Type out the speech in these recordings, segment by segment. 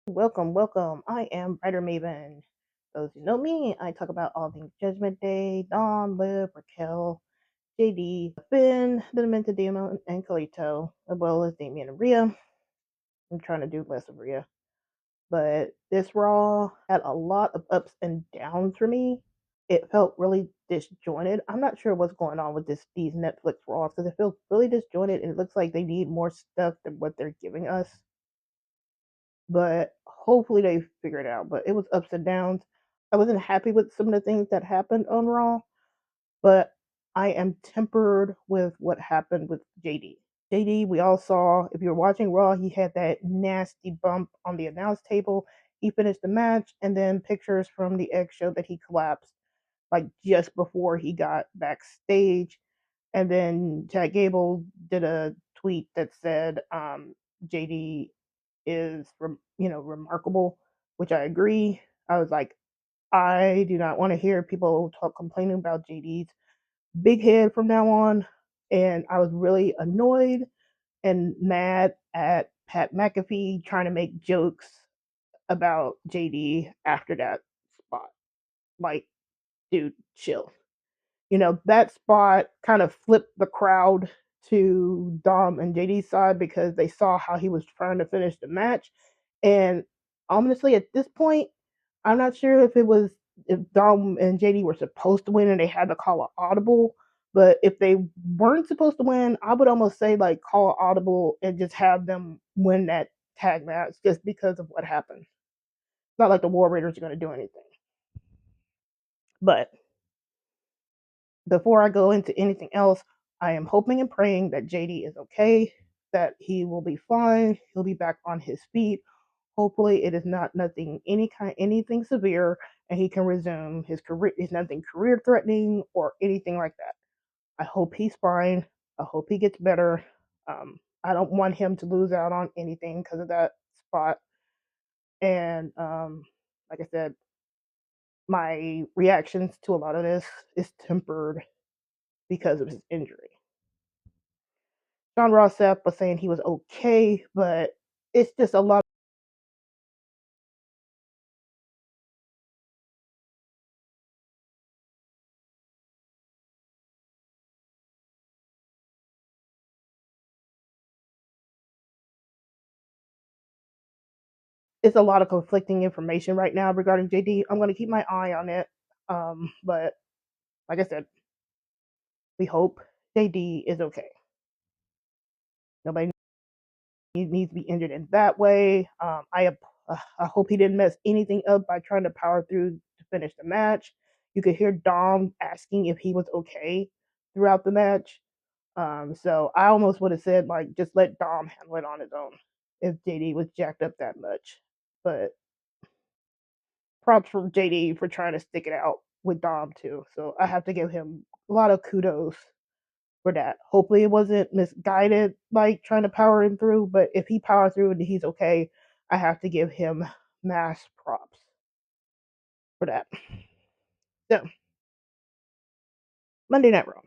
Welcome, welcome. I am Writer Maven. Those who know me, I talk about all things Judgment Day, Dawn, Liv, Raquel, JD, Finn, the Demented Demon, and Kalito, as well as Damien and Rhea. I'm trying to do less of Rhea. But this Raw had a lot of ups and downs for me. It felt really disjointed. I'm not sure what's going on with these Netflix Raws because it feels really disjointed and it looks like they need more stuff than what they're giving us, but hopefully they figure it out. But it was ups and downs. I wasn't happy with some of the things that happened on Raw, but I am tempered with what happened with JD. JD, we all saw, if you were watching Raw, he had that nasty bump on the announce table. He finished the match, and then pictures from the X showed that he collapsed like just before he got backstage. And then Chad Gable did a tweet that said JD is remarkable, which I agree. I was like, I do not want to hear people talk complaining about JD's big head from now on. And I was really annoyed and mad at Pat McAfee trying to make jokes about JD after that spot. Like, dude, chill. That spot kind of flipped the crowd to Dom and JD's side because they saw how he was trying to finish the match. And honestly, at this point, I'm not sure if Dom and JD were supposed to win and they had to call an audible. But if they weren't supposed to win, I would almost say like call an audible and just have them win that tag match just because of what happened. It's not like the War Raiders are going to do anything. But before I go into anything else, I am hoping and praying that JD is okay, that he will be fine, he'll be back on his feet. Hopefully, it is not anything severe, and he can resume his career. It's nothing career threatening or anything like that. I hope he's fine. I hope he gets better. I don't want him to lose out on anything because of that spot. And like I said, my reactions to a lot of this is tempered because of his injury. John Ross Sapp was saying he was okay, but it's just a lot. It's a lot of conflicting information right now regarding JD. I'm going to keep my eye on it. But like I said, we hope JD is okay. Nobody needs to be injured in that way. I hope he didn't mess anything up by trying to power through to finish the match. You could hear Dom asking if he was okay throughout the match. So I almost would have said like just let Dom handle it on his own if JD was jacked up that much. But props from JD for trying to stick it out with Dom too. So I have to give him a lot of kudos for that. Hopefully it wasn't misguided, like trying to power him through. But if he powered through and he's okay, I have to give him mass props for that. So Monday Night Raw.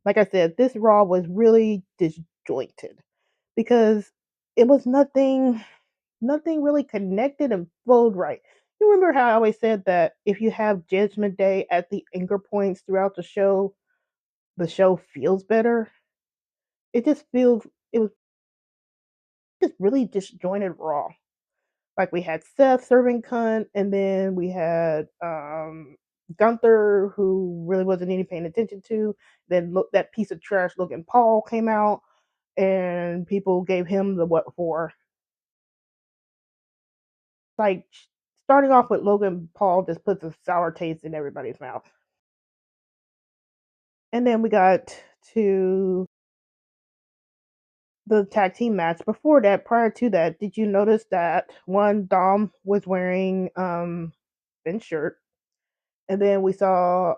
Like I said, this Raw was really disjointed because it was nothing really connected and flowed right. You remember how I always said that if you have Judgment Day at the anchor points throughout the show feels better. It was just really disjointed Raw. Like we had Seth serving cunt, and then we had Gunther, who really wasn't any paying attention to. Then look, that piece of trash looking Paul came out, and people gave him the what for. Like starting off with Logan Paul just puts a sour taste in everybody's mouth. And then we got to the tag team match. Before that, prior to that, did you notice that one Dom was wearing Finn's shirt, and then we saw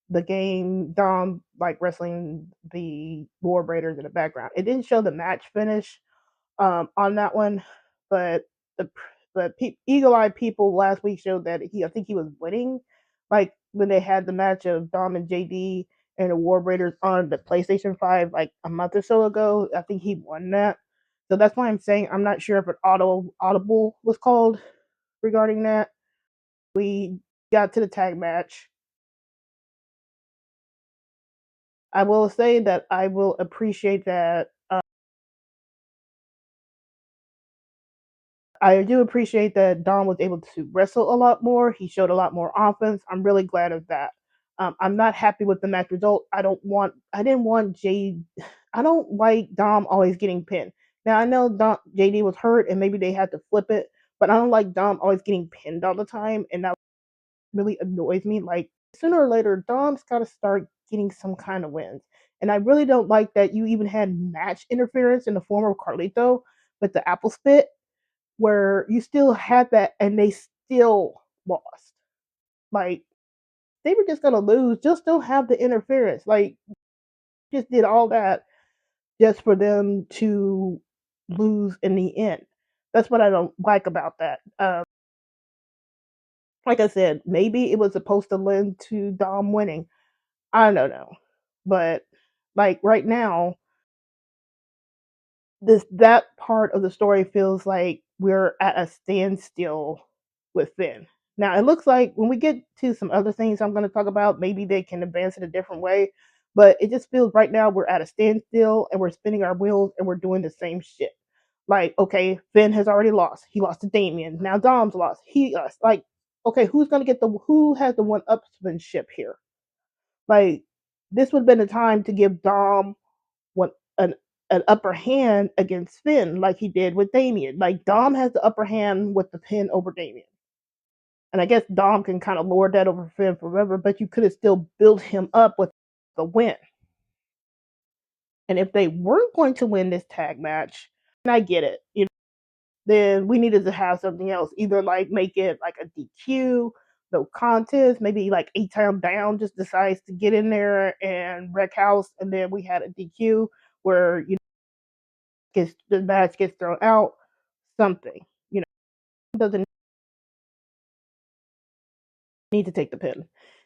the game Dom like wrestling the War Raiders in the background. It didn't show the match finish on that one, but the eagle eyed people last week showed that I think he was winning. Like when they had the match of Dom and JD and the War Raiders on the PlayStation 5 like a month or so ago, I think he won that. So that's why I'm saying I'm not sure if an audible was called regarding that. We got to the tag match. I will say that I will appreciate that. I do appreciate that Dom was able to wrestle a lot more. He showed a lot more offense. I'm really glad of that. I'm not happy with the match result. I didn't want Jay. I don't like Dom always getting pinned. Now I know JD was hurt and maybe they had to flip it, but I don't like Dom always getting pinned all the time, and that really annoys me. Like sooner or later, Dom's got to start getting some kind of wins. And I really don't like that you even had match interference in the form of Carlito with the apple spit, where you still had that and they still lost. Like they were just gonna lose. Just don't have the interference. Like just did all that just for them to lose in the end. That's what I don't like about that. Like I said, maybe it was supposed to lend to Dom winning. I don't know. But like right now, this that part of the story feels like we're at a standstill with Finn. Now it looks like when we get to some other things I'm going to talk about, maybe they can advance it a different way. But it just feels right now we're at a standstill and we're spinning our wheels and we're doing the same shit. Like, okay, Finn has already lost. He lost to Damien. Now Dom's lost. He lost. Like, okay, who has the one upsmanship here? Like, this would have been the time to give Dom what an upper hand against Finn, like he did with Damien. Like Dom has the upper hand with the pin over Damien. And I guess Dom can kind of lord that over Finn forever, but you could have still built him up with the win. And if they weren't going to win this tag match, and I get it, then we needed to have something else. Either like make it like a DQ, no contest, maybe like 8 Time Down just decides to get in there and wreck house, and then we had a DQ where gets the match gets thrown out, something. Doesn't need to take the pin.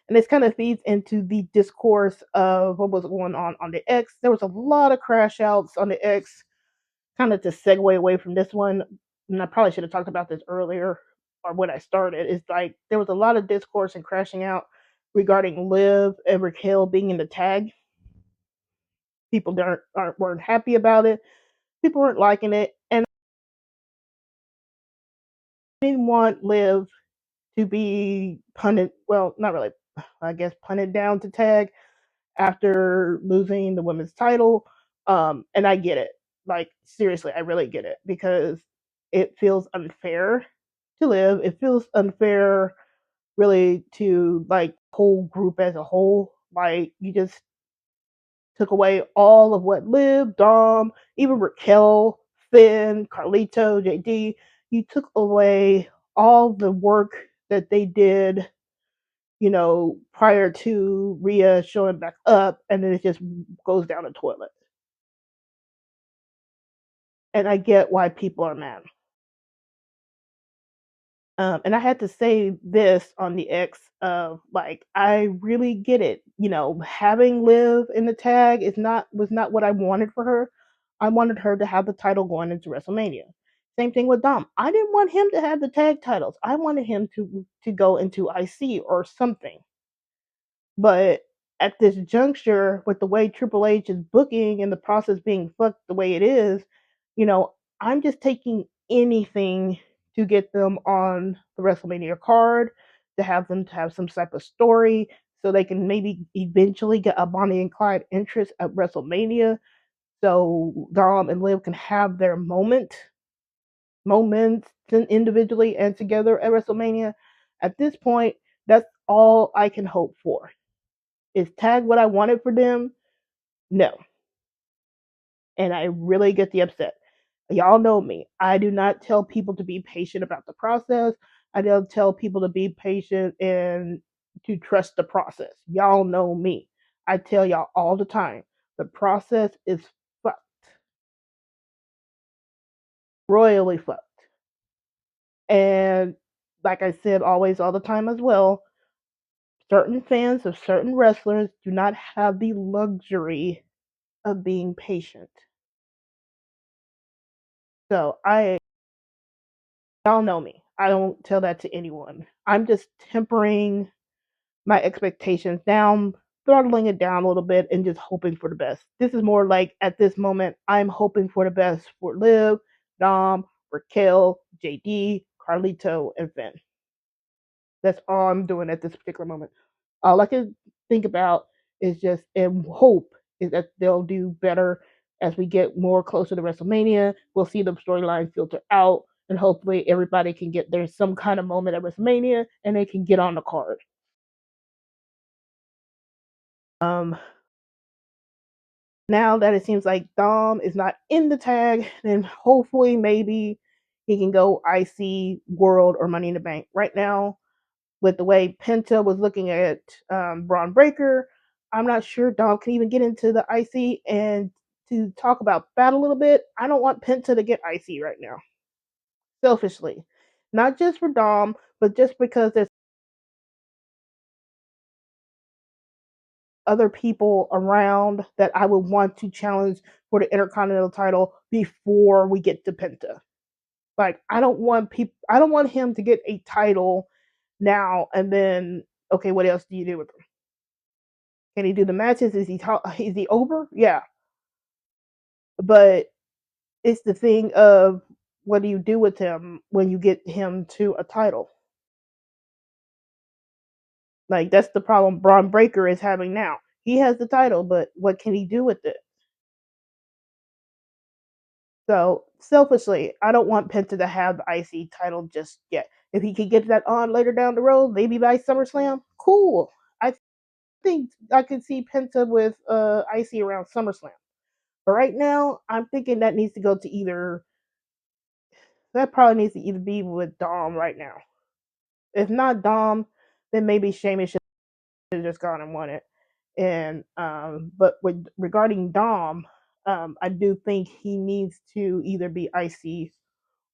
And this kind of feeds into the discourse of what was going on the X. There was a lot of crash outs on the X, kind of to segue away from this one. And I probably should have talked about this earlier or when I started. It's like there was a lot of discourse and crashing out regarding Liv and Raquel being in the tag. People weren't happy about it. People weren't liking it, and I didn't want Liv to be punted. Well, not really. I guess punted down to tag after losing the women's title. And I get it. Like seriously, I really get it because it feels unfair to Liv. It feels unfair, really, to like whole group as a whole. Like you just took away all of what Liv, Dom, even Raquel, Finn, Carlito, JD. You took away all the work that they did, prior to Rhea showing back up, and then it just goes down the toilet. And I get why people are mad. And I had to say this on the X of like, I really get it. Having Liv in the tag was not what I wanted for her. I wanted her to have the title going into WrestleMania. Same thing with Dom. I didn't want him to have the tag titles. I wanted him to go into IC or something. But at this juncture, with the way Triple H is booking and the process being fucked the way it is, you know, I'm just taking anything to get them on the WrestleMania card, to have them to have some type of story, so they can maybe eventually get a Bonnie and Clyde interest at WrestleMania, so Dom and Liv can have their moments individually and together at WrestleMania. At this point, that's all I can hope for. Is tag what I wanted for them? No. And I really get the upset. Y'all know me. I do not tell people to be patient about the process. I don't tell people to be patient and to trust the process. Y'all know me. I tell y'all all the time. The process is fucked. Royally fucked. And like I said always all the time as well, certain fans of certain wrestlers do not have the luxury of being patient. So y'all know me. I don't tell that to anyone. I'm just tempering my expectations down, throttling it down a little bit, and just hoping for the best. This is more like at this moment, I'm hoping for the best for Liv, Dom, Raquel, JD, Carlito, and Finn. That's all I'm doing at this particular moment. All I can think about is just and hope is that they'll do better as we get more closer to WrestleMania. We'll see the storyline filter out, and hopefully everybody can get their some kind of moment at WrestleMania, and they can get on the card. Um, Now that it seems like Dom is not in the tag, then hopefully maybe he can go IC World or Money in the Bank. Right now, with the way Penta was looking at Braun Breaker, I'm not sure Dom can even get into the IC. And to talk about that a little bit, I don't want Penta to get IC right now, selfishly. Not just for Dom, but just because there's other people around that I would want to challenge for the Intercontinental title before we get to Penta. Like I don't want him to get a title now and then okay, what else do you do with him? Can he do the matches? Is he over? Yeah. But it's the thing of what do you do with him when you get him to a title? Like that's the problem Braun Breaker is having now. He has the title, but what can he do with it? So selfishly, I don't want Penta to have the IC title just yet. If he could get that on later down the road, maybe by SummerSlam, cool. I think I could see Penta with IC around SummerSlam. But right now, I'm thinking that needs to go to either that probably needs to either be with Dom right now. If not Dom, then maybe Sheamus should have just gone and won it. And but with regarding Dom, I do think he needs to either be IC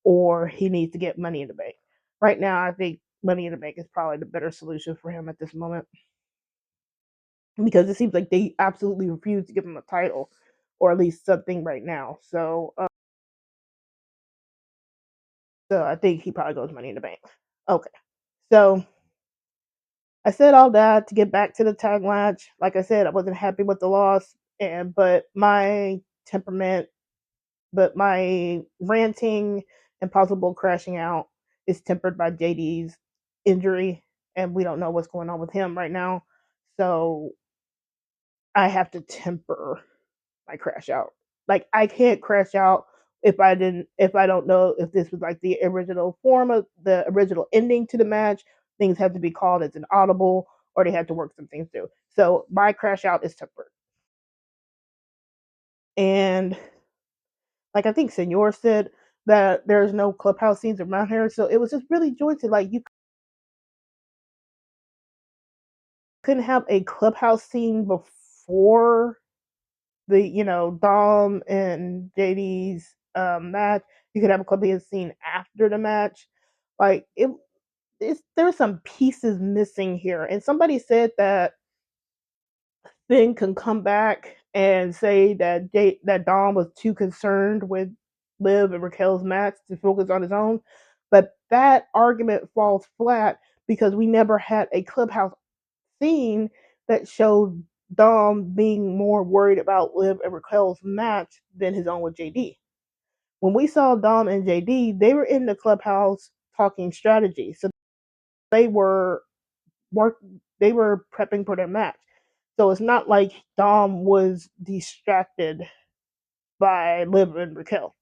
or he needs to get Money in the Bank. Right now, I think Money in the Bank is probably the better solution for him at this moment because it seems like they absolutely refuse to give him a title or at least something right now. So I think he probably goes Money in the Bank. Okay, so I said all that to get back to the tag match. Like I said, I wasn't happy with the loss, and temperament, but my ranting and possible crashing out is tempered by JD's injury, and we don't know what's going on with him right now. So I have to temper my crash out. Like I can't crash out if I don't know if this was like the original form of the original ending to the match. Things have to be called as an audible or they have to work some things through. So my crash out is tempered. And like I think Senor said that there's no clubhouse scenes around here. So it was just really joyful. Like you couldn't have a clubhouse scene before the Dom and JD's match. You could have a clubhouse scene after the match. Like there's some pieces missing here. And somebody said that Finn can come back and say that that Dom was too concerned with Liv and Raquel's match to focus on his own. But that argument falls flat because we never had a clubhouse scene that showed Dom being more worried about Liv and Raquel's match than his own with JD. When we saw Dom and JD, they were in the clubhouse talking strategy. So they were work they were prepping for their match. So it's not like Dom was distracted by Liv and Raquel.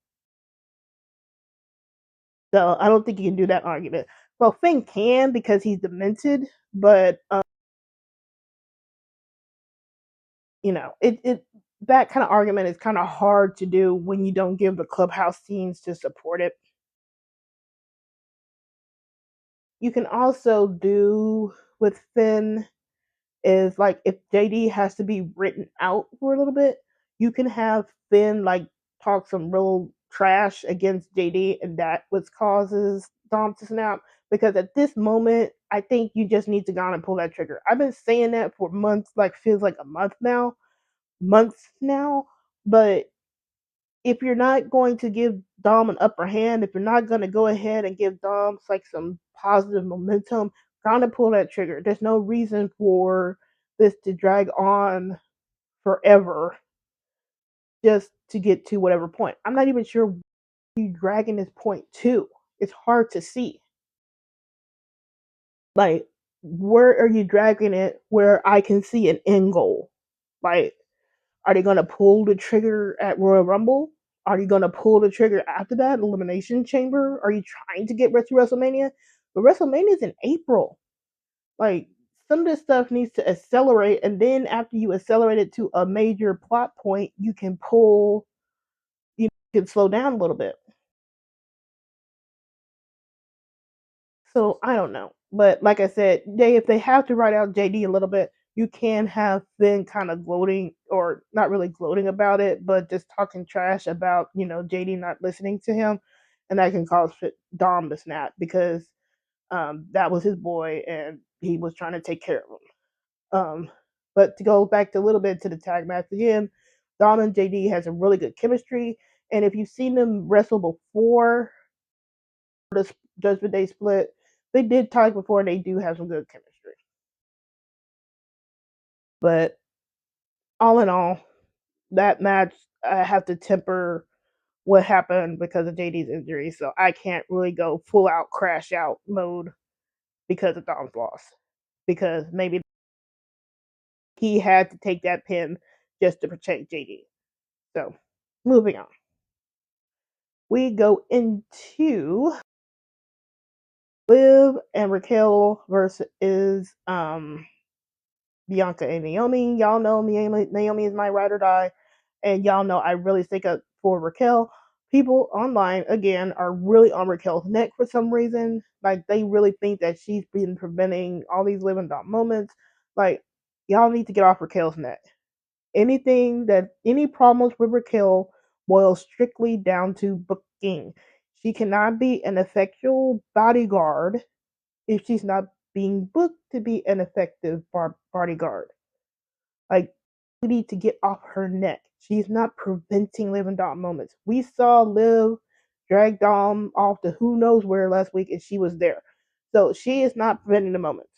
So I don't think you can do that argument. Well, Finn can because he's demented, but it that kind of argument is kind of hard to do when you don't give the clubhouse scenes to support it. You can also do with Finn is like if JD has to be written out for a little bit, you can have Finn like talk some real trash against JD, and that what causes Dom to snap. Because at this moment, I think you just need to go on and pull that trigger. I've been saying that for months, like feels like a months now, but if you're not going to give Dom an upper hand, if you're not going to go ahead and give Dom like some positive momentum, kind of pull that trigger. There's no reason for this to drag on forever just to get to whatever point. I'm not even sure you dragging this point to. It's hard to see. Like, where are you dragging it where I can see an end goal? Like, are they gonna pull the trigger at Royal Rumble? Are you gonna pull the trigger after that, Elimination Chamber? Are you trying to get to WrestleMania? But WrestleMania is in April. Like, some of this stuff needs to accelerate, and then after you accelerate it to a major plot point, you can pull, you can slow down a little bit. So I don't know. But like I said, if they have to write out JD a little bit, you can have Finn kind of gloating, or not really gloating about it, but just talking trash about, JD not listening to him, and that can cause Dom to snap because that was his boy and he was trying to take care of him. But to go back to a little bit to the tag match again, Dom and JD has a really good chemistry, and if you've seen them wrestle before the Judgment Day split, they did talk before and they do have some good chemistry. But all in all, that match, I have to temper what happened because of JD's injury. So I can't really go full out crash out mode because of Dom's loss. Because maybe he had to take that pin just to protect JD. So moving on. We go into Liv and Raquel versus Bianca and Naomi. Y'all know Naomi is my ride or die, and y'all know I really stick up for Raquel. People online again are really on Raquel's neck for some reason. Like, they really think that she's been preventing all these Liv and Dom moments. Like, y'all need to get off Raquel's neck. Any problems with Raquel boil strictly down to booking. She cannot be an effectual bodyguard if she's not being booked to be an effective bodyguard. Like, we need to get off her neck. She's not preventing Liv and Dom moments. We saw Liv drag Dom off to who knows where last week, and she was there. So she is not preventing the moments.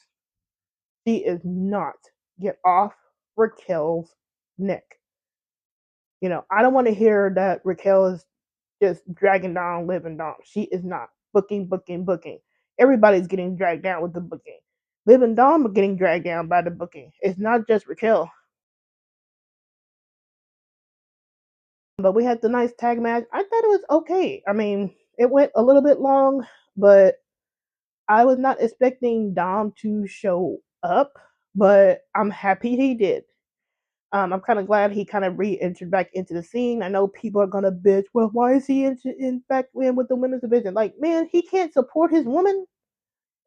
She is not. Get off Raquel's neck. I don't want to hear that Raquel is just dragging down Liv and Dom. She is not. Booking, booking, booking. Everybody's getting dragged down with the booking. Liv and Dom are getting dragged down by the booking. It's not just Raquel. But we had the nice tag match. I thought it was okay. I mean, it went a little bit long, but I was not expecting Dom to show up, but I'm happy he did. I'm kind of glad he kind of re-entered back into the scene. I know people are gonna bitch. Well, why is he in back in with the women's division? Like, man, he can't support his woman.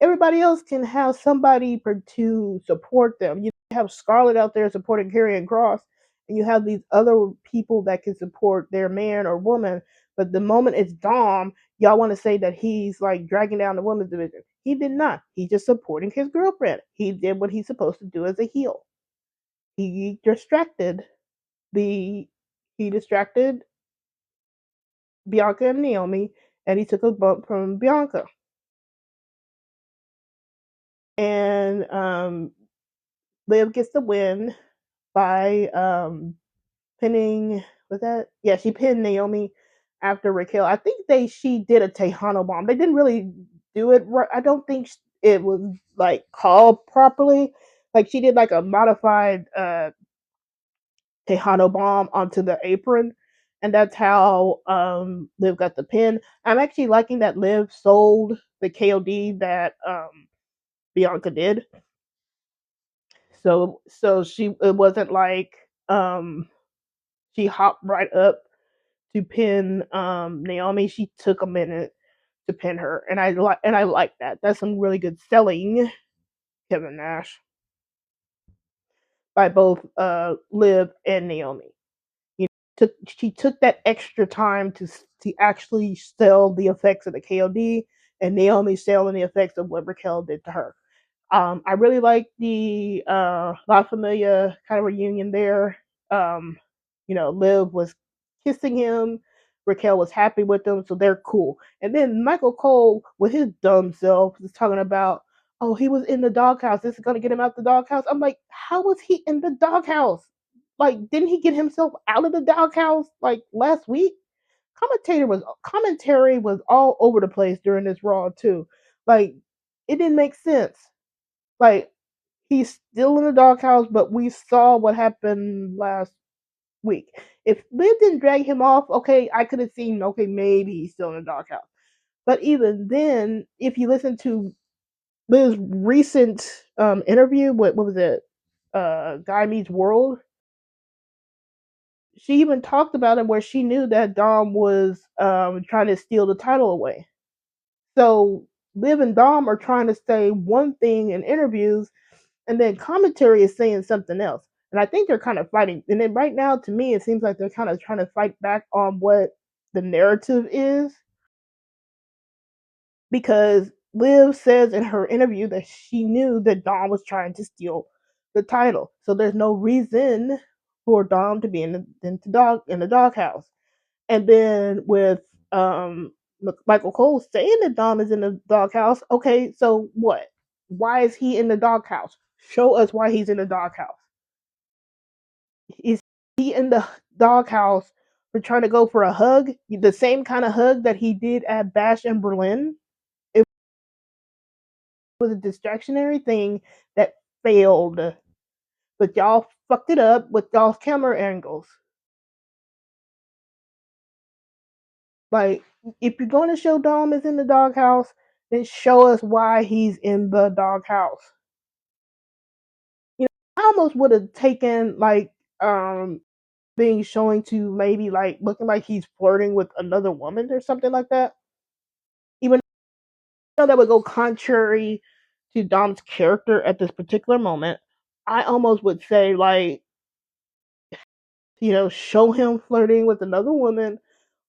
Everybody else can have somebody to support them. You have Scarlett out there supporting Karrion Kross, and you have these other people that can support their man or woman. But the moment it's Dom, y'all want to say that he's like dragging down the women's division. He did not. He's just supporting his girlfriend. He did what he's supposed to do as a heel. He distracted the he distracted Bianca and Naomi, and he took a bump from Bianca. And Liv gets the win by pinning. Was that? Yeah, she pinned Naomi after Raquel. I think she did a Tejano bomb. They didn't really do it right. I don't think it was like called properly. Like, she did like a modified Tejano bomb onto the apron, and that's how Liv got the pin. I'm actually liking that Liv sold the KOD that Bianca did. So it wasn't like she hopped right up to pin Naomi. She took a minute to pin her, and I like that. That's some really good selling, Kevin Nash, by both Liv and Naomi. She took that extra time to actually sell the effects of the KOD, and Naomi selling the effects of what Raquel did to her. I really like the La Familia kind of reunion there. Liv was kissing him. Raquel was happy with them, so they're cool. And then Michael Cole, with his dumb self, is talking about, oh, he was in the doghouse. This is gonna get him out the doghouse. I'm like, how was he in the doghouse? Like, didn't he get himself out of the doghouse like last week? Commentary was all over the place during this Raw too. Like, it didn't make sense. Like, he's still in the doghouse, but we saw what happened last week. If Liv didn't drag him off, okay, I could have seen, okay, maybe he's still in the doghouse. But even then, if you listen to Liv's recent interview, what was it? Guy Meets World. She even talked about it where she knew that Dom was trying to steal the title away. So Liv and Dom are trying to say one thing in interviews, and then commentary is saying something else. And I think they're kind of fighting. And then right now, to me, it seems like they're kind of trying to fight back on what the narrative is, because Liv says in her interview that she knew that Dom was trying to steal the title. So there's no reason for Dom to be in the doghouse. And then with Michael Cole saying that Dom is in the doghouse, okay, so what? Why is he in the doghouse? Show us why he's in the doghouse. Is he in the doghouse for trying to go for a hug? The same kind of hug that he did at Bash in Berlin? It was a distractionary thing that failed. But y'all fucked it up with y'all's camera angles. Like, if you're going to show Dom is in the doghouse, then show us why he's in the doghouse. You know, I almost would have taken like being showing to maybe like looking like he's flirting with another woman or something like that. Even though that would go contrary to Dom's character at this particular moment, I almost would say like, show him flirting with another woman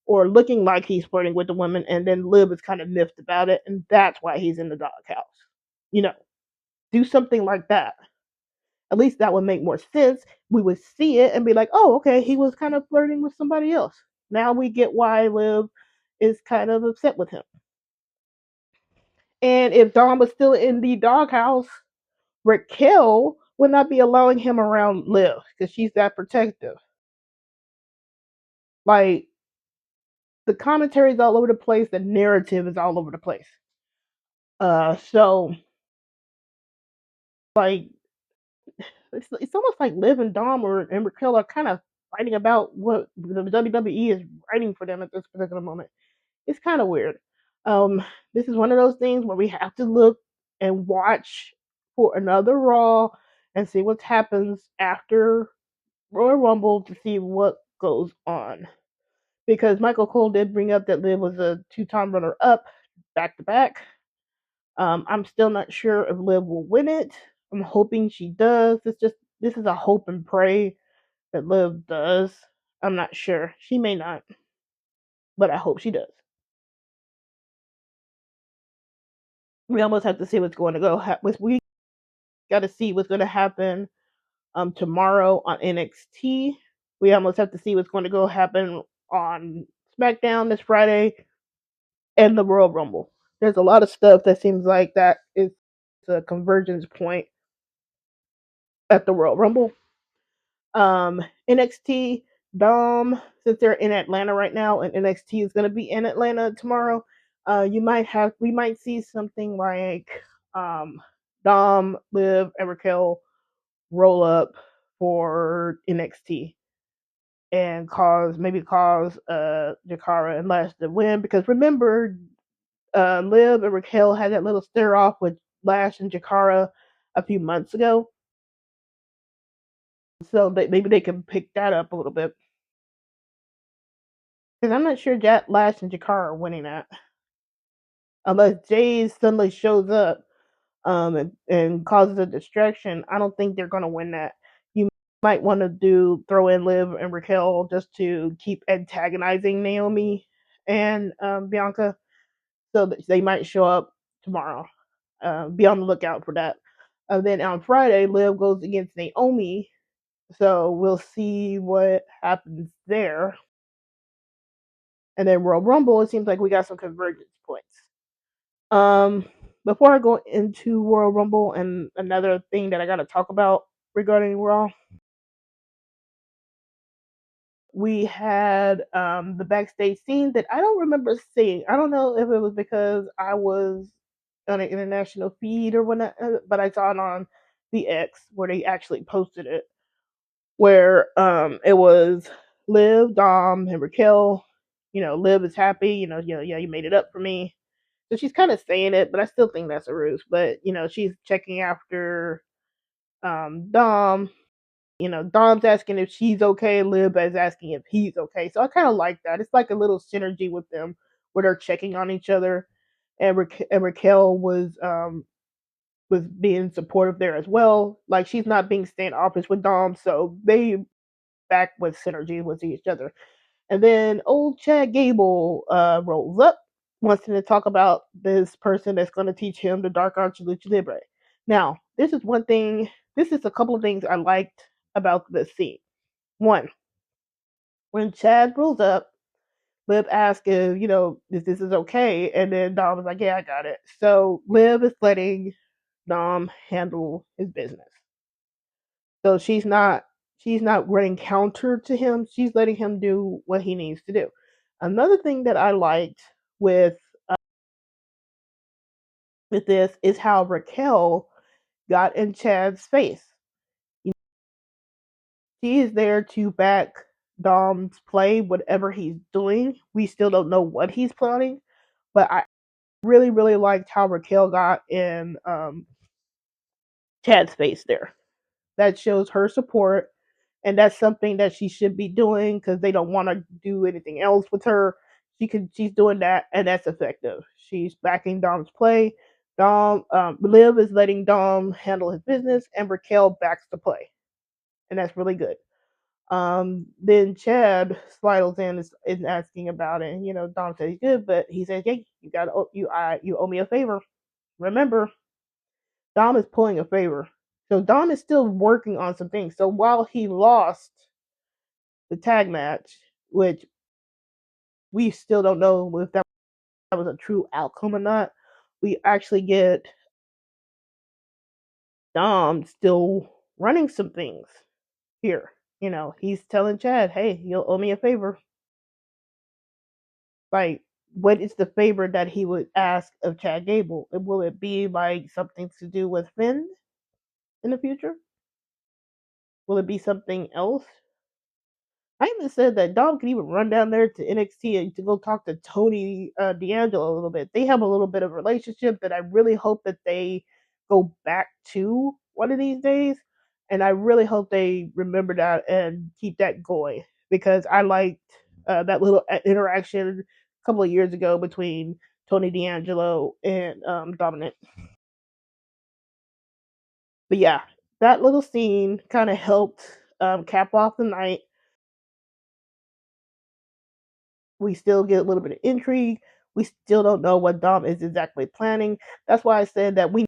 or looking like he's flirting with the woman, and then Liv is kind of miffed about it, and that's why he's in the doghouse. You know, do something like that. At least that would make more sense. We would see it and be like, oh, okay, he was kind of flirting with somebody else. Now we get why Liv is kind of upset with him. And if Dom was still in the doghouse, Raquel would not be allowing him around Liv because she's that protective. Like, the commentary is all over the place, the narrative is all over the place. So like it's almost like Liv and Dom and Raquel are kind of fighting about what the WWE is writing for them at this particular moment. It's kind of weird. Um, this is one of those things where we have to look and watch for another Raw and see what happens after Royal Rumble to see what goes on. Because Michael Cole did bring up that Liv was a two-time runner-up back to back. I'm still not sure if Liv will win it. I'm hoping she does. This is a hope and pray that Liv does. I'm not sure. She may not, but I hope she does. We almost have to see what's going to go. We got to see what's going to happen tomorrow on NXT. We almost have to see what's going to go happen on SmackDown this Friday and the Royal Rumble. There's a lot of stuff that seems like that is a convergence point at the Royal Rumble. NXT Dom, since they're in Atlanta right now, and NXT is going to be in Atlanta tomorrow. We might see something like Dom, Liv, and Raquel roll up for NXT and cause Jakara and Lash to win, because remember, Liv and Raquel had that little stare off with Lash and Jakara a few months ago. So maybe they can pick that up a little bit. Because I'm not sure Lash and Jakara are winning that. Unless Jay suddenly shows up and causes a distraction, I don't think they're going to win that. You might want to throw in Liv and Raquel just to keep antagonizing Naomi and Bianca. So that they might show up tomorrow. Be on the lookout for that. Then on Friday, Liv goes against Naomi. So we'll see what happens there. And then Royal Rumble, it seems like we got some convergence points. Um, Before I go into Royal Rumble and another thing that I got to talk about regarding Raw, we had the backstage scene that I don't remember seeing. I don't know if it was because I was on an international feed or whatnot, but I saw it on the X where they actually posted it, where it was Liv, Dom, and Raquel. Liv is happy. Yeah, you made it up for me. So she's kind of saying it, but I still think that's a ruse. But she's checking after Dom. Dom's asking if she's okay. Liv is asking if he's okay. So I kind of like that. It's like a little synergy with them where they're checking on each other. And, Raquel was being supportive there as well. Like she's not being standoffish with Dom, so they back with synergy with each other. And then old Chad Gable rolls up, wants him to talk about this person that's going to teach him the dark arts of lucha libre. Now, this is one thing. This is a couple of things I liked about this scene. One, when Chad rolls up, Liv asks if if this is okay, and then Dom was like, "Yeah, I got it." So Liv is letting Dom handle his business. So she's not running counter to him. She's letting him do what he needs to do. Another thing that I liked with with this is how Raquel got in Chad's face. She is there to back Dom's play, whatever he's doing. We still don't know what he's planning, but I really, really liked how Raquel got in Chad's face there. That shows her support, and that's something that she should be doing because they don't want to do anything else with her. She's doing that, and that's effective. She's backing Dom's play. Liv is letting Dom handle his business, and Raquel backs the play, and that's really good. Then Chad slidles in is asking about it, and Dom says he's good, but he says, "Hey, you owe me a favor. Remember, Dom is pulling a favor." So Dom is still working on some things. So while he lost the tag match, which we still don't know if that was a true outcome or not, we actually get Dom still running some things here. He's telling Chad, "Hey, you'll owe me a favor." Like, what is the favor that he would ask of Chad Gable? Will it be like something to do with Finn in the future? Will it be something else? I even said that Dom could even run down there to NXT and to go talk to Tony D'Angelo a little bit. They have a little bit of a relationship that I really hope that they go back to one of these days. And I really hope they remember that and keep that going because I liked that little interaction a couple of years ago between Tony D'Angelo and Dominic. But yeah, that little scene kind of helped cap off the night. We still get a little bit of intrigue. We still don't know what Dom is exactly planning. That's why I said that we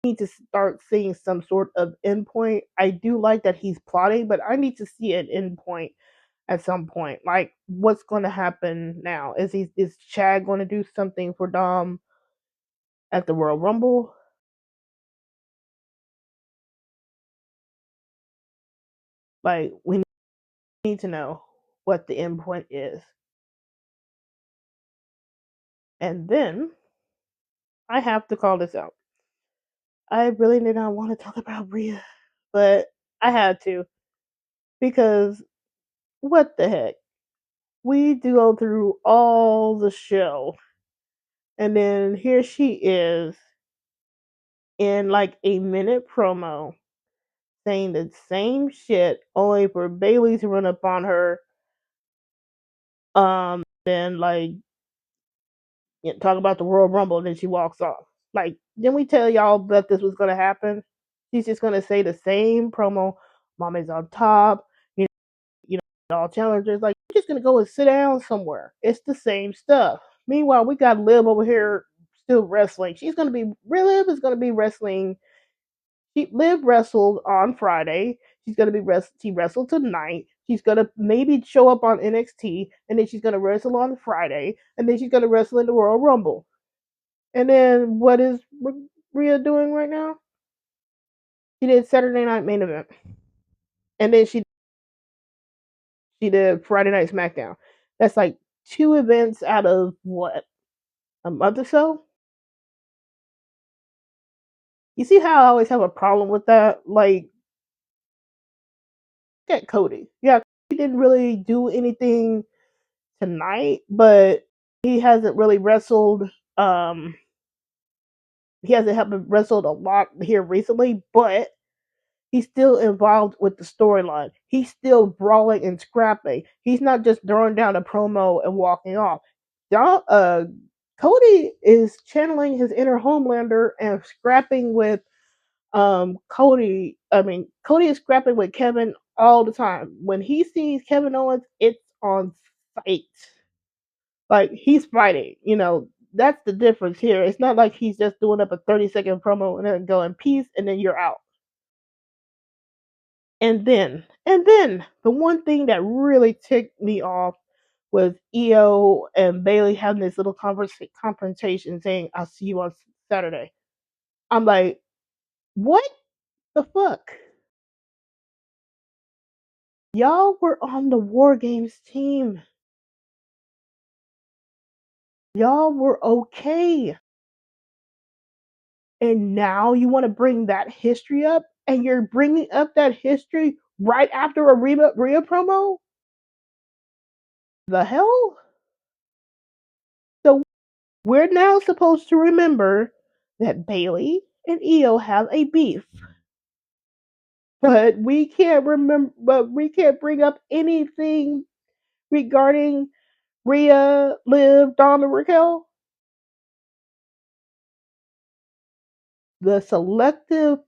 need to start seeing some sort of endpoint. I do like that he's plotting, but I need to see an endpoint at some point. Like, what's going to happen now? Is Chad going to do something for Dom at the Royal Rumble? Like, we need to know what the endpoint is. And then I have to call this out. I really did not want to talk about Rhea, but I had to because what the heck? We do go through all the show, and then here she is in like a minute promo saying the same shit, only for Bailey to run up on her. Then like talk about the Royal Rumble, and then she walks off. Like, didn't we tell y'all that this was gonna happen? She's just gonna say the same promo. Mom is on top. All challengers. Like, you're just gonna go and sit down somewhere. It's the same stuff. Meanwhile, we got Liv over here still wrestling. Liv is gonna be wrestling. Liv wrestled on Friday. She wrestled tonight. She's gonna maybe show up on NXT, and then she's gonna wrestle on Friday, and then she's gonna wrestle in the Royal Rumble. And then what is Rhea doing right now? She did Saturday Night Main Event, and then she did Friday Night SmackDown. That's like two events out of what, a month or so. You see how I always have a problem with that? Like, get Cody. Yeah, he didn't really do anything tonight, but he hasn't really wrestled. Um, he hasn't wrestled a lot here recently, but he's still involved with the storyline. He's still brawling and scrapping. He's not just throwing down a promo and walking off. Cody is channeling his inner Homelander and scrapping with Cody. I mean, Cody is scrapping with Kevin all the time. When he sees Kevin Owens, it's on sight. Like, he's fighting. That's the difference here. It's not like he's just doing up a 30-second promo and then going peace and then you're out. And then the one thing that really ticked me off was Io and Bailey having this little confrontation saying, "I'll see you on Saturday." I'm like, what the fuck? Y'all were on the War Games team. Y'all were okay. And now you want to bring that history up? And you're bringing up that history right after a Rhea promo? The hell? So we're now supposed to remember that Bailey and Io have a beef. But we can't bring up anything regarding Rhea, Liv, Dom, and Raquel. The selective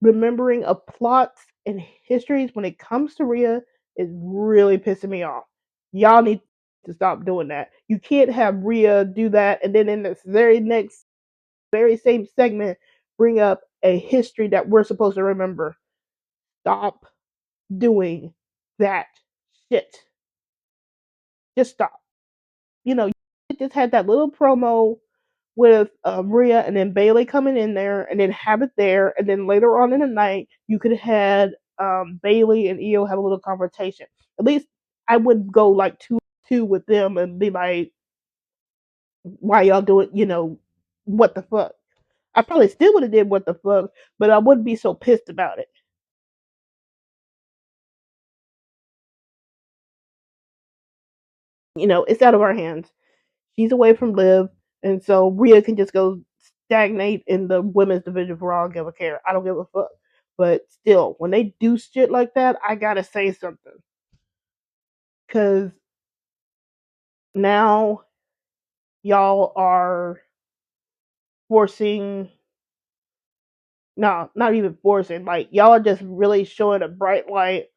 remembering of plots and histories when it comes to Rhea is really pissing me off. Y'all need to stop doing that. You can't have Rhea do that and then in this very same segment bring up a history that we're supposed to remember. Stop doing that shit. Just stop. You just had that little promo with Rhea and then Bailey coming in there and then have it there. And then later on in the night, you could have had Bailey and Io have a little confrontation. At least I would go like 2 with them and be like, why y'all do it? What the fuck? I probably still would have did what the fuck, but I wouldn't be so pissed about it. It's out of our hands. She's away from Liv, and so Rhea can just go stagnate in the women's division for all I give a care. I don't give a fuck. But still, when they do shit like that, I gotta say something. Cause now y'all are forcing, no, not even forcing, like y'all are just really showing a bright light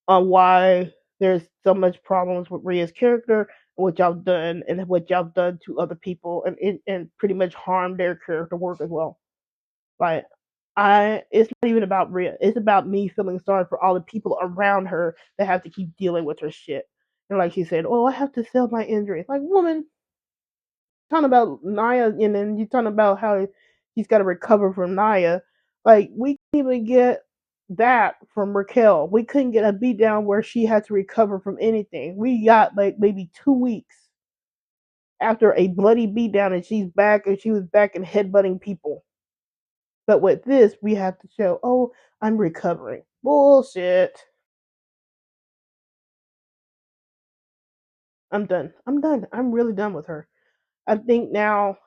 on why there's so much problems with Rhea's character and what y'all done and what y'all done to other people and pretty much harmed their character work as well. Like, it's not even about Rhea. It's about me feeling sorry for all the people around her that have to keep dealing with her shit. And like she said, "Oh, I have to sell my injuries." Like, woman, talking about Naya, and then you talking about how he's got to recover from Naya. Like, we couldn't even get that from Raquel. We couldn't get a beatdown where she had to recover from anything. We got like maybe 2 weeks after a bloody beatdown, and she's back, and she was back and headbutting people. But with this, we have to show, oh, I'm recovering. Bullshit. I'm done. I'm done. I'm really done with her. I think now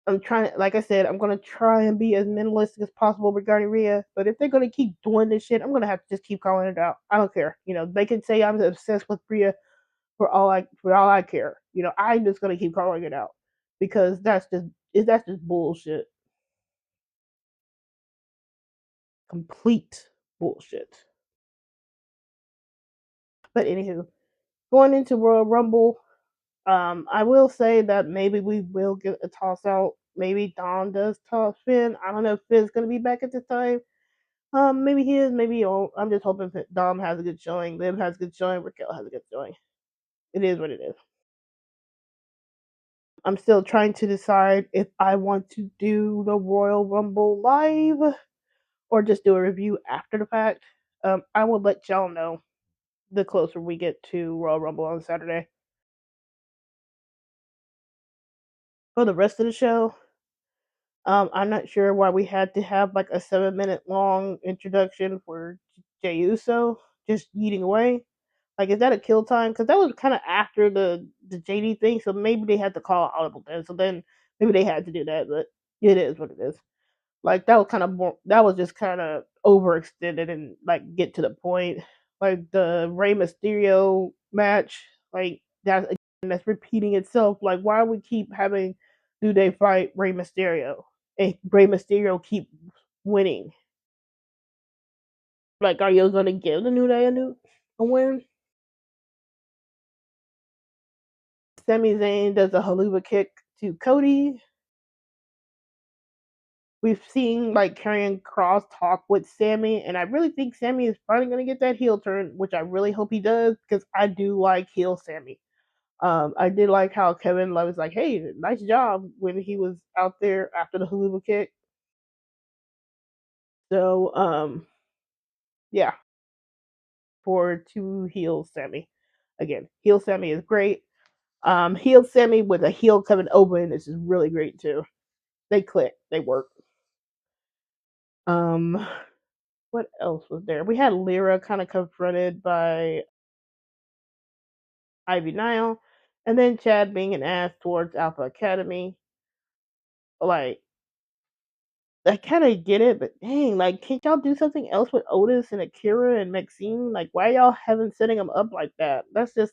I'm trying, like I said, I'm gonna try and be as minimalistic as possible regarding Rhea. But if they're gonna keep doing this shit, I'm gonna have to just keep calling it out. I don't care. They can say I'm obsessed with Rhea for all I care. I'm just gonna keep calling it out because that's just bullshit. Complete bullshit. But anywho, going into Royal Rumble, I will say that maybe we will get a toss out. Maybe Dom does toss Finn. I don't know if Finn's gonna be back at this time. Maybe he is, maybe he won't. I'm just hoping that Dom has a good showing, Liv has a good showing, Raquel has a good showing. It is what it is. I'm still trying to decide if I want to do the Royal Rumble live or just do a review after the fact. I will let y'all know the closer we get to Royal Rumble on Saturday. For the rest of the show, I'm not sure why we had to have like a 7 minute long introduction for Jey Uso just eating away. Like, is that a kill time? Because that was kind of after the JD thing, so maybe they had to call audible then. So then maybe they had to do that, but it is what it is. Like that was kind of more. That was just kind of overextended and like get to the point. Like the Rey Mysterio match, like that's repeating itself. Like why we keep having do they fight Rey Mysterio and Rey Mysterio keep winning? Like, are you gonna give the New Day a win? Sami Zayn does a haluva kick to Cody. We've seen like Karrion Kross talk with Sammy, and I really think Sammy is finally going to get that heel turn, which I really hope he does because I do like heel Sammy. I did like how Kevin Love was like, "Hey, nice job" when he was out there after the haluva kick. So, yeah, for two heel Sammy. Again, heel Sammy is great. Heel Sammy with a heel Kevin Owens is really great too. They click, they work. Um, what else was there? We had Lyra kind of confronted by Ivy Nile, and then Chad being an ass towards Alpha Academy. Like, I kind of get it, but dang, like, can't y'all do something else with Otis and Akira and Maxine? Like, why y'all haven't setting them up like that? That's just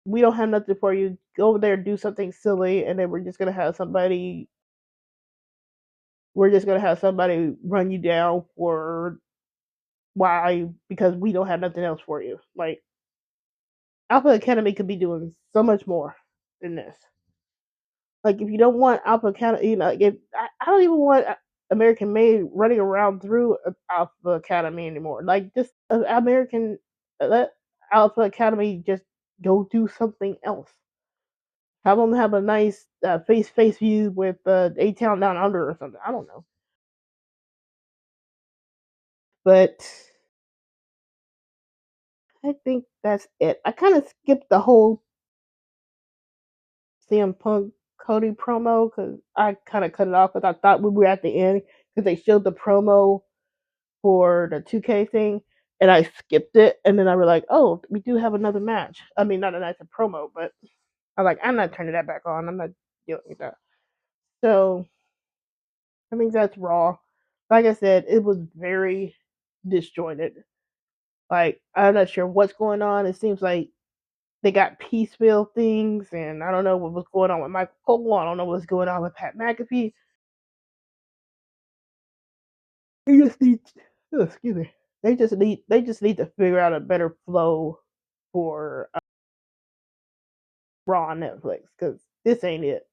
we don't have nothing for you. Go over there, do something silly, and then we're just gonna have somebody. We're just gonna have somebody run you down for why because we don't have nothing else for you. Like Alpha Academy could be doing so much more than this. Like if you don't want Alpha Academy, like if I don't even want American Made running around through Alpha Academy anymore. Like just American let Alpha Academy just go do something else. Have them have a nice face view with A Town Down Under or something. I don't know, but I think that's it. I kind of skipped the whole CM Punk Cody promo because I kind of cut it off because I thought we were at the end because they showed the promo for the 2K thing and I skipped it and then I was like, oh, we do have another match. I mean, not a match, a promo, but I was like, I'm not turning that back on. I'm not dealing with that. So I think that's Raw. Like I said, it was very disjointed. Like I'm not sure what's going on. It seems like they got piecemeal things, and I don't know what was going on with Michael Cole. I don't know what's going on with Pat McAfee. They just need, oh, excuse me. They just need to figure out a better flow for Raw on Netflix because this ain't it.